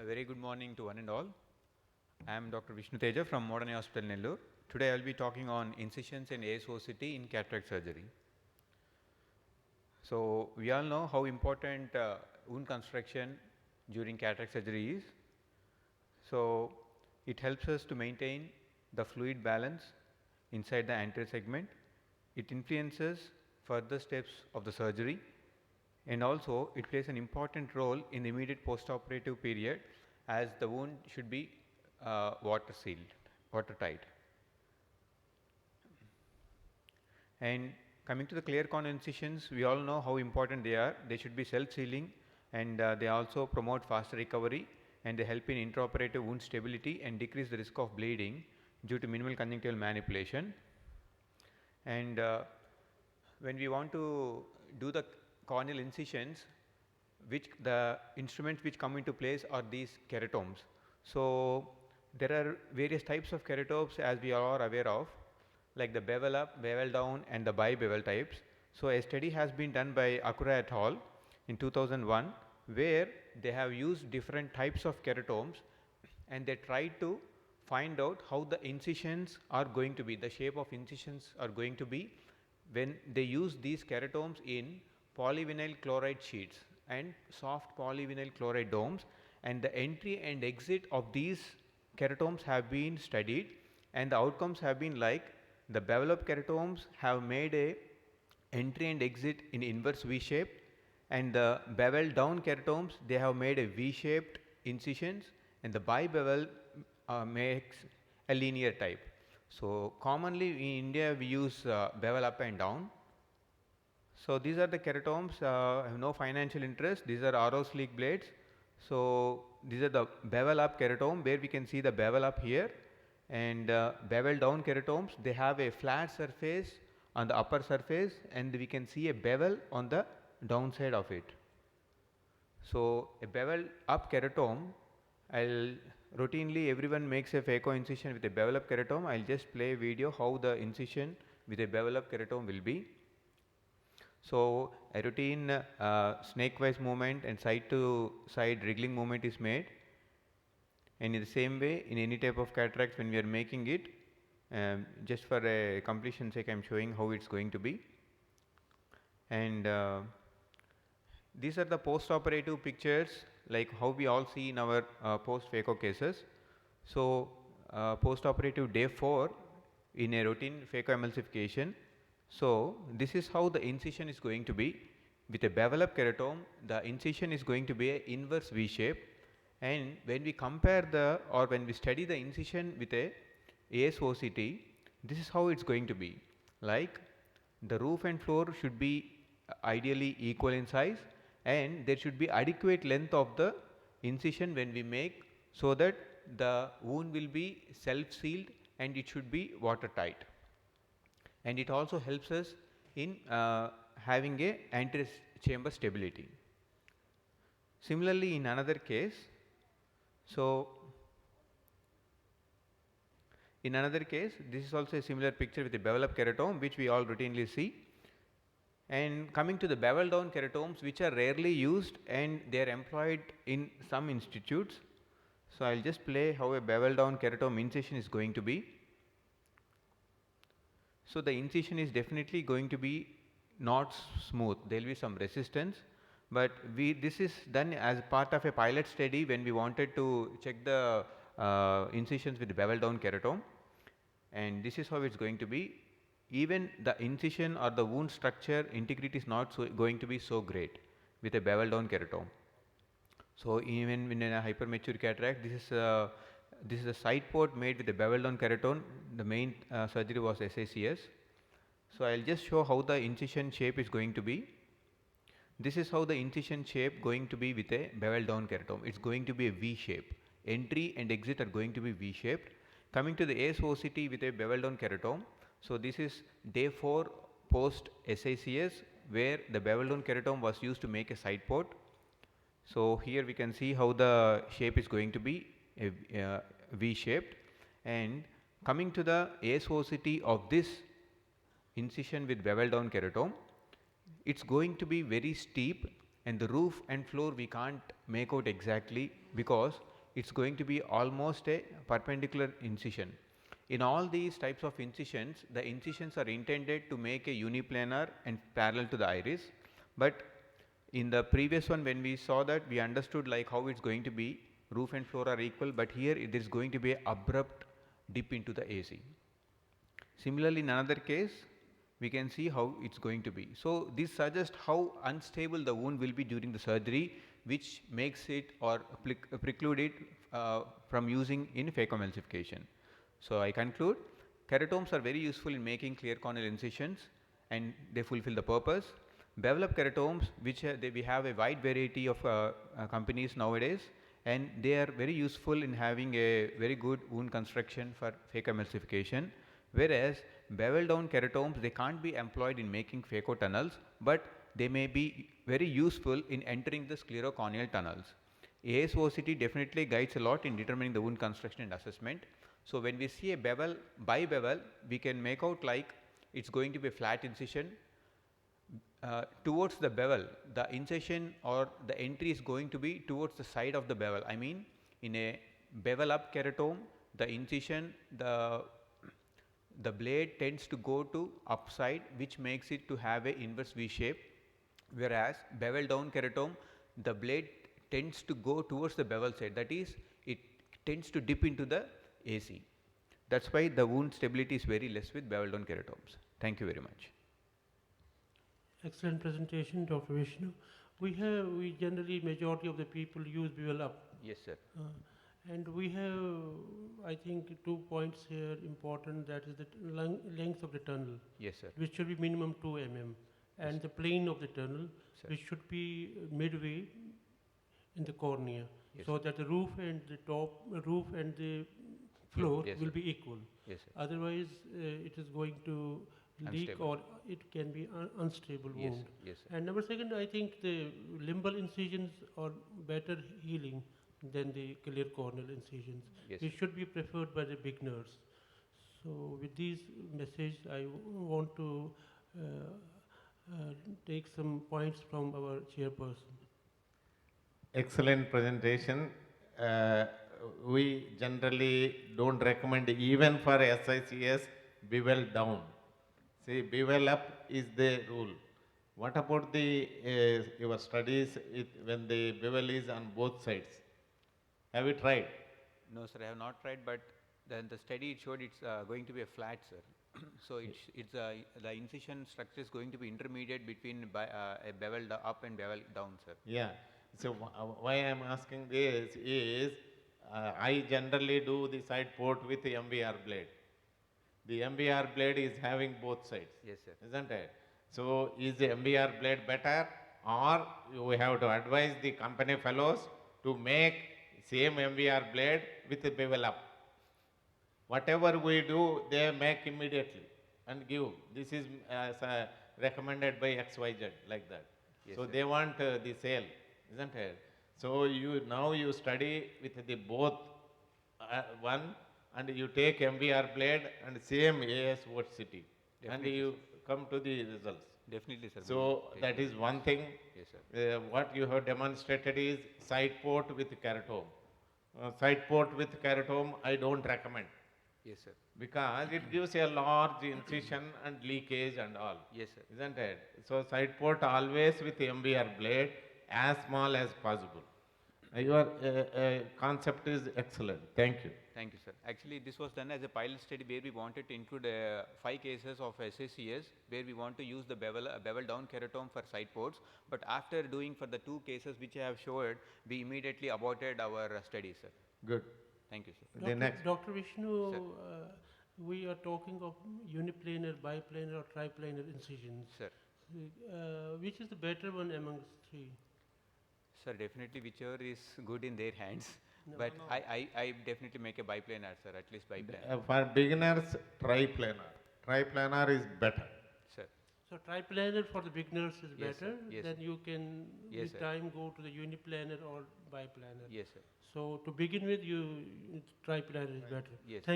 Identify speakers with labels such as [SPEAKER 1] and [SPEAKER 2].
[SPEAKER 1] A very good morning to one and all. I am Dr. Vishnu Teja from Modern Hospital, Nellore. Today I will be talking on incisions and ASOCT in cataract surgery. So, we all know how important wound construction during cataract surgery is. So, it helps us to maintain the fluid balance inside the anterior segment. It influences further steps of the surgery, and also it plays an important role in the immediate post-operative period, as the wound should be water sealed, watertight. And coming to the clear corner incisions, we all know how important they are. They should be self-sealing, and they also promote faster recovery, and they help in intraoperative wound stability and decrease the risk of bleeding due to minimal conjunctival manipulation. And when we want to do the corneal incisions, which the instruments which come into place are these keratomes. So, there are various types of keratomes, as we are aware of, like the bevel up, bevel down and the bibevel types. So, a study has been done by Akura et al. In 2001, where they have used different types of keratomes, and they tried to find out how the incisions are going to be, the shape of incisions are going to be when they use these keratomes in polyvinyl chloride sheets and soft polyvinyl chloride domes, and the entry and exit of these keratomes have been studied, and the outcomes have been like the bevel up keratomes have made a entry and exit in inverse V shape, and the bevel down keratomes, they have made a V shaped incisions, and the bibevel makes a linear type. So, commonly in India we use bevel up and down. So, these are the keratomes, have no financial interest. These are RO sleek blades. So, these are the bevel up keratome, where we can see the bevel up here, and bevel down keratomes, they have a flat surface on the upper surface, and we can see a bevel on the downside of it. So, a bevel up keratome, routinely everyone makes a phaco incision with a bevel up keratome. I will just play a video how the incision with a bevel up keratome will be. So, a routine snake-wise movement and side-to-side wriggling movement is made, and in the same way in any type of cataracts when we are making it, just for a completion sake I am showing how it is going to be. And these are the post-operative pictures, like how we all see in our post-phaco cases. So, post-operative day 4 in a routine phacoemulsification. So, this is how the incision is going to be. With a bevel up keratome, the incision is going to be a inverse V shape, and when we compare or when we study the incision with a ASOCT, this is how it is going to be. Like the roof and floor should be ideally equal in size, and there should be adequate length of the incision when we make, so that the wound will be self-sealed and it should be watertight. And it also helps us in having a anterior chamber stability. Similarly, in another case, this is also a similar picture with the bevel up keratome, which we all routinely see. And coming to the bevel down keratomes, which are rarely used and they are employed in some institutes. So, I will just play how a bevel down keratome incision is going to be. So, the incision is definitely going to be not smooth, there will be some resistance, but this is done as part of a pilot study when we wanted to check the incisions with the bevel down keratome, and this is how it is going to be. Even the incision or the wound structure integrity is not going to be so great with a bevel down keratome. So, even in a hypermature cataract, this is a side port made with a bevel down keratome. The main surgery was SACS. So, I will just show how the incision shape is going to be. This is how the incision shape going to be with a bevel down keratome. It is going to be a V shape. Entry and exit are going to be V shaped. Coming to the ASOCT with a bevel down keratome. So, this is day 4 post SACS, where the bevel down keratome was used to make a side port. So, here we can see how the shape is going to be a V shaped, and coming to the ASOCT of this incision with bevel down keratome, it is going to be very steep, and the roof and floor we can't make out exactly, because it's going to be almost a perpendicular incision. In all these types of incisions, the incisions are intended to make a uniplanar and parallel to the iris, but in the previous one when we saw that, we understood like how it's going to be, roof and floor are equal, but here it is going to be an abrupt dip into the AC. Similarly, in another case, we can see how it's going to be. So this suggests how unstable the wound will be during the surgery, which makes it or preclude it from using in phacoemulsification. So I conclude, keratomes are very useful in making clear corneal incisions and they fulfill the purpose. Bevel up keratomes, which we have a wide variety of companies nowadays, and they are very useful in having a very good wound construction for phacoemulsification. Whereas bevel down keratomes, they can't be employed in making phacotunnels, but they may be very useful in entering the sclerocorneal tunnels. ASOCT definitely guides a lot in determining the wound construction and assessment. So when we see a bevel, bibevel, we can make out like it's going to be a flat incision. Towards the bevel, the incision or the entry is going to be towards the side of the bevel. I mean, in a bevel up keratome, the incision, the blade tends to go to upside, which makes it to have a inverse V shape, whereas bevel down keratome, the blade tends to go towards the bevel side, that is, it tends to dip into the AC. That's why the wound stability is very less with bevel down keratomes. Thank you very much.
[SPEAKER 2] Excellent presentation, Dr. Vishnu. We generally, majority of the people use bevel up.
[SPEAKER 1] Yes, sir.
[SPEAKER 2] And we have, I think, 2 points here important, that is the length of the tunnel.
[SPEAKER 1] Yes, sir.
[SPEAKER 2] Which should be minimum 2 mm. And the plane of the tunnel, sir, which should be midway in the cornea. Yes, so that the roof and the roof and the floor, yes, will be equal.
[SPEAKER 1] Yes, sir.
[SPEAKER 2] Otherwise, it is going to leak unstable, or it can be unstable wound.
[SPEAKER 1] Yes, sir.
[SPEAKER 2] And number second, I think the limbal incisions are better healing than the clear corneal incisions.
[SPEAKER 1] Yes,
[SPEAKER 2] it should be preferred by the beginners. So with these message, I want to take some points from our chairperson.
[SPEAKER 3] Excellent presentation. We generally don't recommend even for SICS bevel down. See, bevel up is the rule. What about the your studies when the bevel is on both sides? Have you tried?
[SPEAKER 1] No, sir, I have not tried, but then the study it showed it's going to be a flat, sir. So the incision structure is going to be intermediate between a bevel up and bevel down, sir.
[SPEAKER 3] Yeah. So why I am asking this is, I generally do the side port with the MVR blade. The MVR blade is having both sides.
[SPEAKER 1] Yes, sir.
[SPEAKER 3] Isn't it? So is the MVR blade better, or we have to advise the company fellows to make same MVR blade with the bevel up? Whatever we do, they make immediately and give. This is recommended by XYZ, like that. Yes, so sir, they want the sale, isn't it? So now you study with the both one, and you take MVR blade and same ASOCT, and you come to the results.
[SPEAKER 1] Definitely, sir.
[SPEAKER 3] So that is one thing.
[SPEAKER 1] Yes, sir.
[SPEAKER 3] What you have demonstrated is side port with keratome. Side port with keratome, I don't recommend.
[SPEAKER 1] Yes, sir.
[SPEAKER 3] Because it gives a large incision and leakage and all.
[SPEAKER 1] Yes, sir.
[SPEAKER 3] Isn't it? So side port always with MVR blade as small as possible. Your concept is excellent. Thank you.
[SPEAKER 1] Thank you, sir. Actually, this was done as a pilot study where we wanted to include 5 cases of SACS where we want to use the bevel down keratome for side ports. But after doing for the 2 cases which I have showed, we immediately aborted our study, sir.
[SPEAKER 3] Good.
[SPEAKER 1] Thank you, sir.
[SPEAKER 2] Dr. Vishnu, we are talking of uniplanar, biplanar or triplanar incisions.
[SPEAKER 1] Sir.
[SPEAKER 2] Which is the better one amongst 3?
[SPEAKER 1] Sir, definitely whichever is good in their hands. No, but no. I definitely make a biplanar, sir, at least biplanar.
[SPEAKER 3] For beginners, triplanar. Triplanar is better.
[SPEAKER 2] Sir. So triplanar for the beginners is better.
[SPEAKER 1] Sir. Yes,
[SPEAKER 2] then
[SPEAKER 1] sir.
[SPEAKER 2] You can
[SPEAKER 1] yes,
[SPEAKER 2] with time go to the uniplanar or biplanar.
[SPEAKER 1] Yes, sir.
[SPEAKER 2] So to begin with, triplanar is better.
[SPEAKER 1] Yes.
[SPEAKER 2] Thank